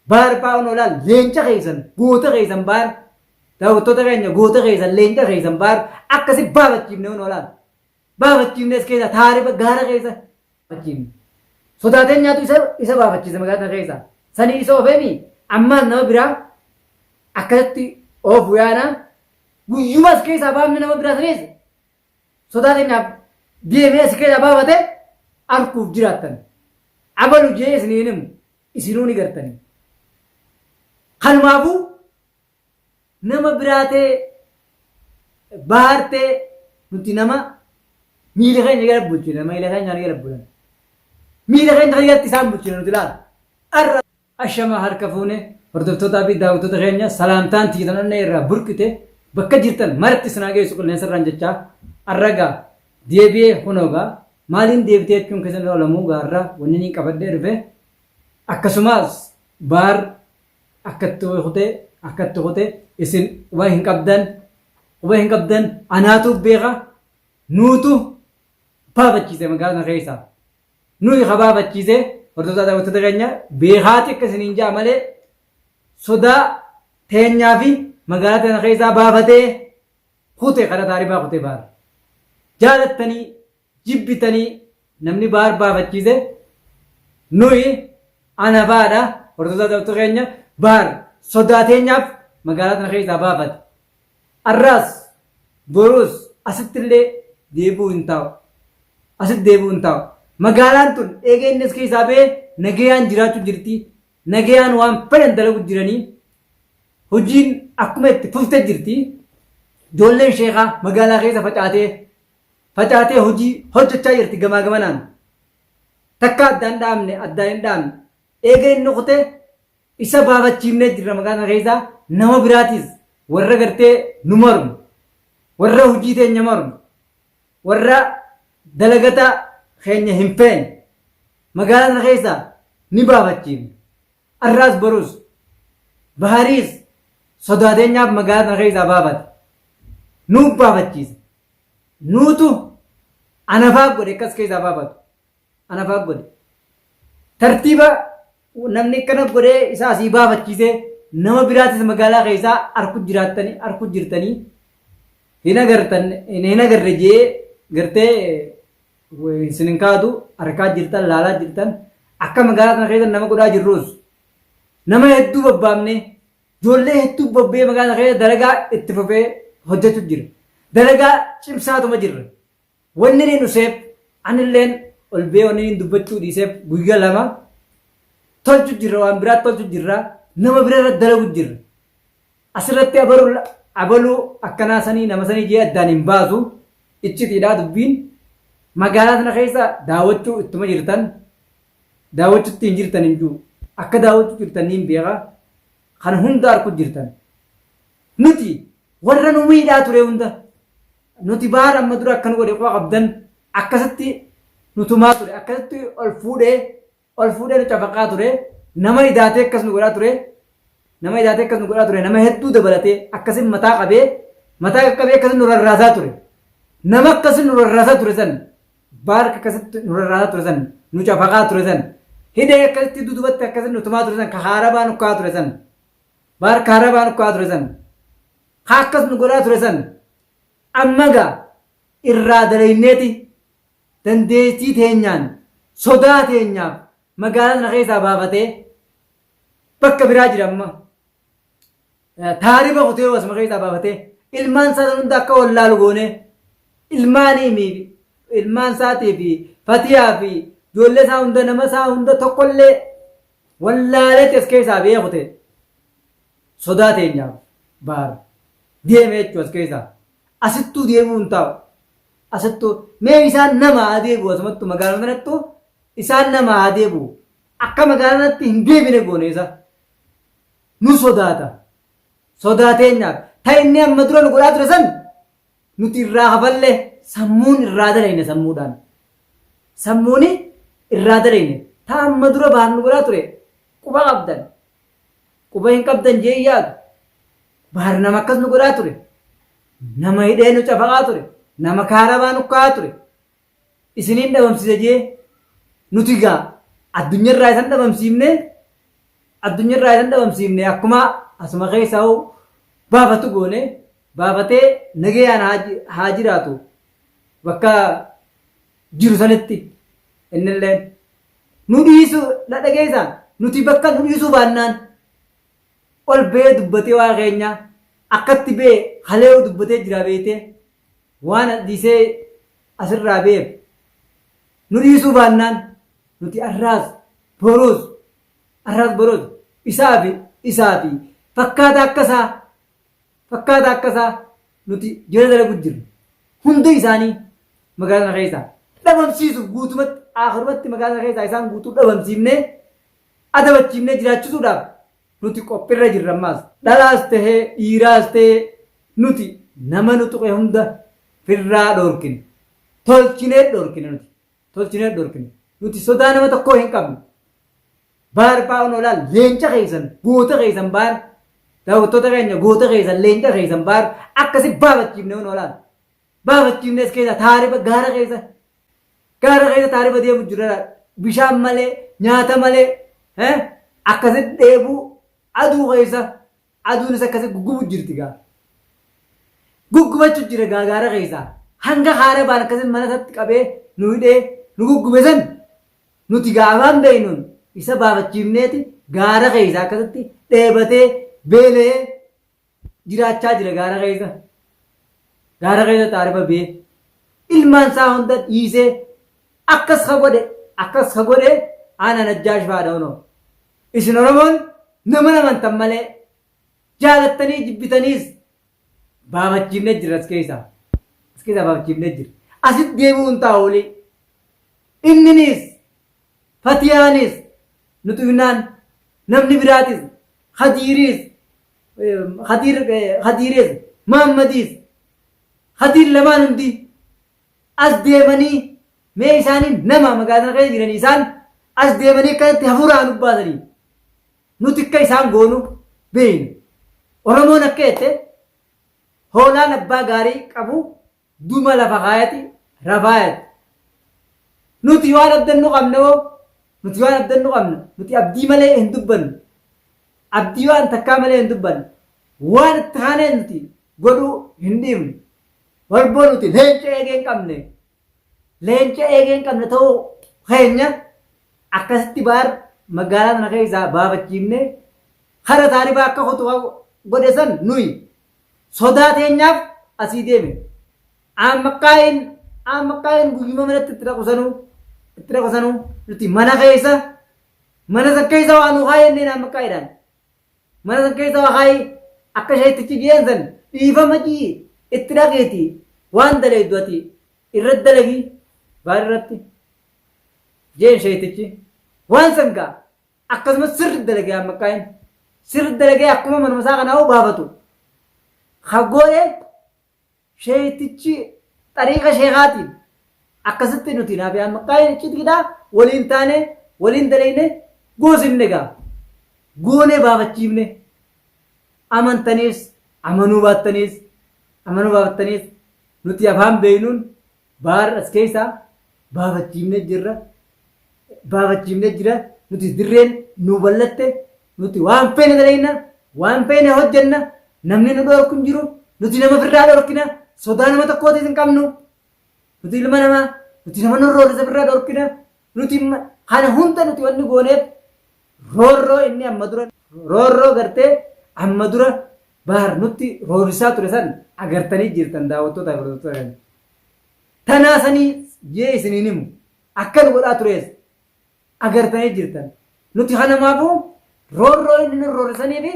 baar paa'uun olaal leenca keessan goota keessan baar daawwattoota keenya goota keessan leenca keessan baar akkasi baafachiifne olaal baafachiifnes keessa taarifa gaara keessa baafachiifne sodaateen nyaatu isa baafachiisa magaalaa keessa sanii isa ofeemi ammaan nama biraa akkasitti oofu yaana guyyumas keessaa baafne nama biraa sanis sodaateen nyaaf deemee as keessaa baafate arguuf jiraattan abalu jee isiniinim isinuu ni gartani kanumaafuu nama biraatee bahartee nuti nama miila keenya gara bulchina miila keenya gara bulan miila keenya gara isaan bulchina nuti laal arra ashama harka fuune hordoftoota fi daawwattoota keenya salaamtaan tiitananne irraa burqite bakka jirtan maratti sinaa geessu qilleensa irraan jechaa arragaa deebi'ee hunoogaa maaliin deebitee jechuun keessatti olamuu gaarraa wanni ni qabadhee dhufe akkasumas baar akkatti hojjete isin quba hin qabdan anaatu beeka nuutu baafachiise magaalaa keessaa nuyi baafachiise hordoftoota daawwattoota keenya beekaati akka isiniin jaa malee sodaa teenyaa fi magaalaa tana keessaa baafatee kute kana taarifaa kute baar jaalattanii jibbitanii namni baar baafachiise nuyi ana baadha hordoftoota daawwattoota keenya baar sodaa teenyaaf magaalaa tana keessaa baafate arraas boruus asittillee deebi'uu hin taa'u magaalaan tun eega innis keessaa ba'ee nagayaan jiraachuu jirti nagayaan waan fedhan dalagu jiranii hojiin akkuma itti fuftee jirti ijoolleen sheekaa magaalaa keessa facaatee hojii hojjechaa jirti gamaa gamanaan takka addaan hin dhaabne eega inni kutee isa baafachiifnee jirra magaalaa keessaa nama biraatis warra gartee nu mormu warra hojii teenya mormu warra dalagata keenya hin feene magaalaa keessaa ni baafachiifne arraas boruus bahariis sodaateenyaaf magaalaa keessaa baafate nuuf baafachiise nuutu anafaa godhe akkas keessaa baafatu anafaa godhe tartiiba namni akkana godhee isaa asii baafachiise nama biraatis magaalaa keessaa arku jirtanii hin agarre jee gartee isin kaatu harkaa jirtan laalaa jirtan akka magaalaa kana keessa nama godhaa jirruus nama hedduu babbaafne ijoollee hedduu bobbee magaalaa keessa dalagaa itti fufee hojjetu jira dalagaa cimsaatuma jirra wanni ni dhuseef anilleen ol bee wanni ni dubbachuu dhiiseef guyyaa lama tolchu jirra waan biraa tolchu jirra nama bira irratti dalagu jirra asirratti abaluu akkanaa sanii nama sanii jee addaan hin baasu iccitiidhaa dubbiin magaalaa sana keessa daawwachuu ittuma jirtan daawwachuutti hin jirtan hin jiru akka daawwachuu jirtan hin beeka kan hunda arku jirtan nuti warra nu miidhaa ture hunda nuti baar amma dura akkan godhe qofa qabdan akkasitti nutumaa ture akkasitti ol fuudhee nu cafaqaa ture nama idaatee akkas nu godhaa ture nama hedduu dabalatee akkasin mataa qaqqabee akkasin nu rarraasaa ture nama akkasin nu rarraasaa ture san baar akkasitti nu rarraasaa ture san nu cafaqaa ture san hidhee akkasitti dudubatti akkasin nu tumaa ture san ka haarabaa nu kaa ture san baar ka haarabaa nu kaa ture san ka akkas nu godhaa ture san amma gaa irraa dalayneeti dandeettii teenyaan sodaa teenyaaf magaalaa sana keessaa baafatee bakka biraa jira amma taarifa kutee wasuma keessaa baafatee ilmaan isaa hunda akka wallaalu goone ilmaan isaatii fi fatiyaa fi ijoollee isaa hunda nama isaa hunda tokkollee wallaalee as keessaa beekute sodaa teenyaaf baar deemee jechuu as keessaa asittuu deemuu hin taa'u asittuu mee isaan nama haa deebi'u asumattu magaalaa kanattu isaan nama haa deebi'u akka magaalaa kanatti hin deebine gooneessa nu sodaateenyaaf ta'e inni amma dura nu godhaa ture san nuti irraa hafallee sammuun irraa dalayne sammuun irraa dalayne ta'a amma dura baan nu godhaa ture quba hin qabdan jee yaadu baar nama akkas nu godhaa ture nama hidhee nu cafaqaa ture nama kaarabaa nu kaa'aa ture isiniin dhabamsiise jee nuti gaa addunyaa irraa isan dhabamsiifne addunyaa irraa isaan dhabamsiifne akkuma asuma keessaa baafatu goone baafatee nagayaan haa jiraatu bakka jiru sanitti innillee nu dhiisu na dhageessan nuti bakka nu dhiisuu baannaan ol bee dubbatee waa keenya akkatti bee halee dubbatee jira beetee waan dhiisee asirraa beef nu dhiisuu baannaan nuti arraas boruus isaa fi fakkaata akkasaa nuti jala dalagu jirru hundi isaanii magaalaa keessaa dhabamsiisu guutumatti akhirumatti magaalaa keessaa isaan guutuu dhabamsiifne adabachiifne jiraachisuudhaaf nuti qophiirra jirra ammaas dhalaas tahee dhiiraas tahee nuti nama nu tuqe hunda firraa dhoorkine tolchinee dhoorkine nuti sodaa nama tokkoo hin qabnu baar baa'uun olaal leenca keessan goota keessan baar daawwattoota keenya goota keessan leenca keessan baar akkasi baafachiifne olaal baafachiifnes keessa taarifa gaara keessa taarifa deemu jira bishaan malee nyaata malee akkasitti dheebuu aduu keessa aduunis akkasi guggubu jirti guggubachuu jira gaara keessa hanga haara baan akkasi mana isaatti qabee nu hidhee nu guggube san nuti gaafaan beeynuun isa baafachiifneeti gaara keessa akkasitti dheebatee beelee jiraachaa jira gaara keessa taarifa bee ilmaan isaa hunda dhiisee akkas ka godhe aanan ajjaash faadha isin oromoon nama namantan malee jaalattanii jibbitaniis baafachiifne jira as keessaa baafachiifne jira asitti deebi'uun taa'uuli inninis fatiyaanis nuti himnaan namni biraatis hadiirees maammadiis hadiir lamaan hundi as deemanii mee isaanii nama magaalaa keessa jiran isaan as deemanii akkatti hafuuraan ubbaasanii nuti akka isaan goonu beeynu oromoon akka jette hoolaan abbaa gaarii qabu duma lafa kaayati rafaayati nuti waan abdannu qabna nuti abdii malee hin dubbannu abdii waan takkaa malee hin dubbannu waan itti haanee nuti godhuu hin dhiifnu warboo nuti leenca eegee hin qabne ta'uu keenya akkasitti baar magaalaa sana keessaa baafachiifne hara taarifaa akka kutu godhe san nuyi sodaa teenyaaf asii deeme ammaqqaayin guyyuma manatti itti dhaqu nuti mana san keessa waan nu kaayenneen ammaqqaayidhaan mana san keessa waa kaayi akka sheetichi jeen san dhiifama jii itti dhageeti waan daleeddu ati irratti dalagii baar irratti jeen sheetichi waan san gaa akkasumas sirri dalagee ammaqqaayin sirri dalagee akkuma manuma isaa kanaa baafatu hagoodhe sheetichi xariiqa sheekaatiin akkasitti nuti naafi ammaqqaayin iccitidhaa waliin taane waliin dalayne goosifne gaa goone baafachiifne amantaniis amanuu baattaniis nuti afaan beeynuun baar as keessaa baafachiifne jira nuti dirreen nu ballatte nuti waan feene dalayna waan feene hojjenna namni nu dhoorku hin jiru nuti nama firraa dhoorkina sodaa nama tokkootis hin qabnu nuti ilma namaa nuti nama nu roorrisa firraa dhoorkina nuti kana hunda nuti wanni gooneef roorroo inni roorroo gartee amma dura baar nutti roorrisaa ture san agartanii jirtan daawwattoota kan tanaa sanii jee isiniin himu akkan godhaa turees agartanii jirtan nuti kanamaafuu roorroo inni nu roorrisanii fi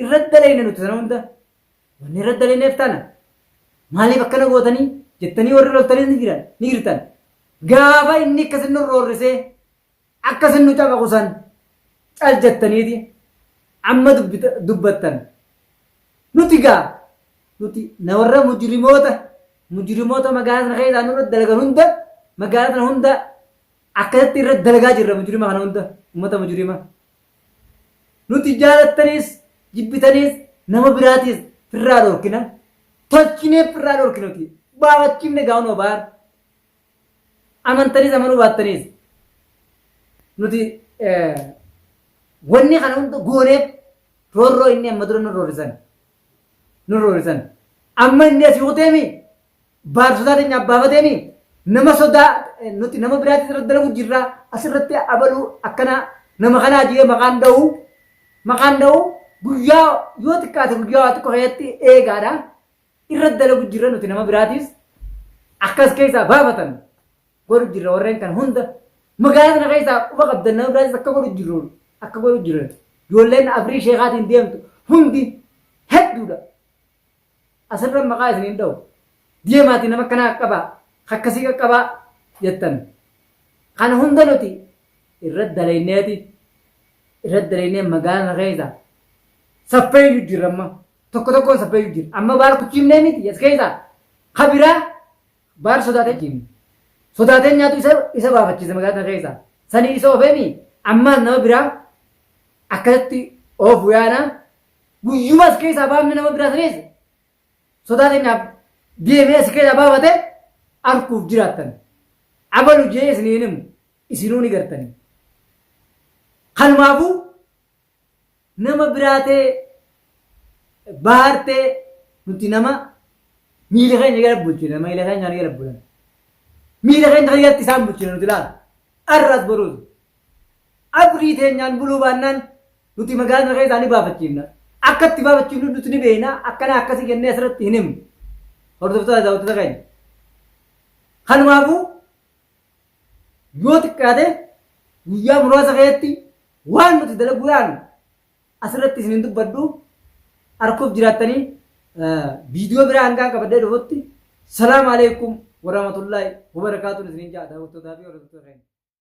irratti dalayne nuti sana hunda wanni irratti dalayneef tana maaliif akkana gootanii jettanii warri loltanii ni jirtan gaafa inni akkasin nu roorrisee akkasin nu cabaqusan cal jettaniiti amma dubbattan nuti na warra mujrimoota magaalaa sana keessaa nurratti dalagan hunda magaalaa sana hunda akkasitti irratti dalagaa jirra mujrima kana hunda ummata mujrima nuti jaalattaniis jibbitaniis nama biraatiis firraa dhoorkina tolchineef firraa dhoorkina nuti baafachiifne gaa'unoo baar amantaniis amanuu baattaniis nuti wanni kana hunda gooneef roorroo inni amma dura nu roorrisan amma inni asii huteemi baarsotaa teenya abbaafateemi nama sodaa nuti nama biraatti irratti dalagu jirra asirratti abaluu akkana nama kanaa jee maqaan dha'u guyyaa yoo xiqqaate guyyaa waa xiqqoo keessatti eegaadha irratti dalagu jirra nuti nama biraatis akkas keessaa baafatan godhu jirra warreen kan hunda magaalaa kana keessaa quba qabdan nama biraatis akka godhu jirra ijoolleen afrii sheekaatiin deemtu hundi hedduudha asirra maqaa isiniin dha'u deemaatii nama kanaa qabaa akkasii qaqqabaa jettan kana hunda nuti irratti dalaynee magaalaa keessa saffeeyyu jirra amma tokkoon saffeeyyu jirra amma baara kuchiimnee miti as keessa kabiraa baara sodaatee nyaatu isa baafachiisa magaalaa keessa sanii isa ofeemi ammaas nama biraa akkasitti oofu yaana guyyuma as keessaa baafne nama biraa sanis sodaatee nyaaf deemee as keessaa baafate arguuf jiraattan abalu jee isiniin isinuu ni gartani kanumaafuu nama biraatee baartee nuti nama miila keenya gara bulchine miila keenya gara bulan miila keenya keessatti isaan bulchine nuti laala arras boruutu abrii teenyaan buluu baannaan nuti magaalaa keessaa ni baafachiifna akkatti baafachiifnu nuti ni beekna akkana akkasii jennee asirratti hin himnu hordoftoota daawwattoota keenya kanumaafuu yoo xiqqaate guyyaa muraasa keessatti waan nuti dalaguudhaan asirratti isinin dubbadhu arguuf jiraattanii viidiyoo biraa hangaan qabadhee dhufutti salaamu alaikum warahmatullaahi wabarakaatuh isinin jedha daawwattootaa fi hordoftoota keenya.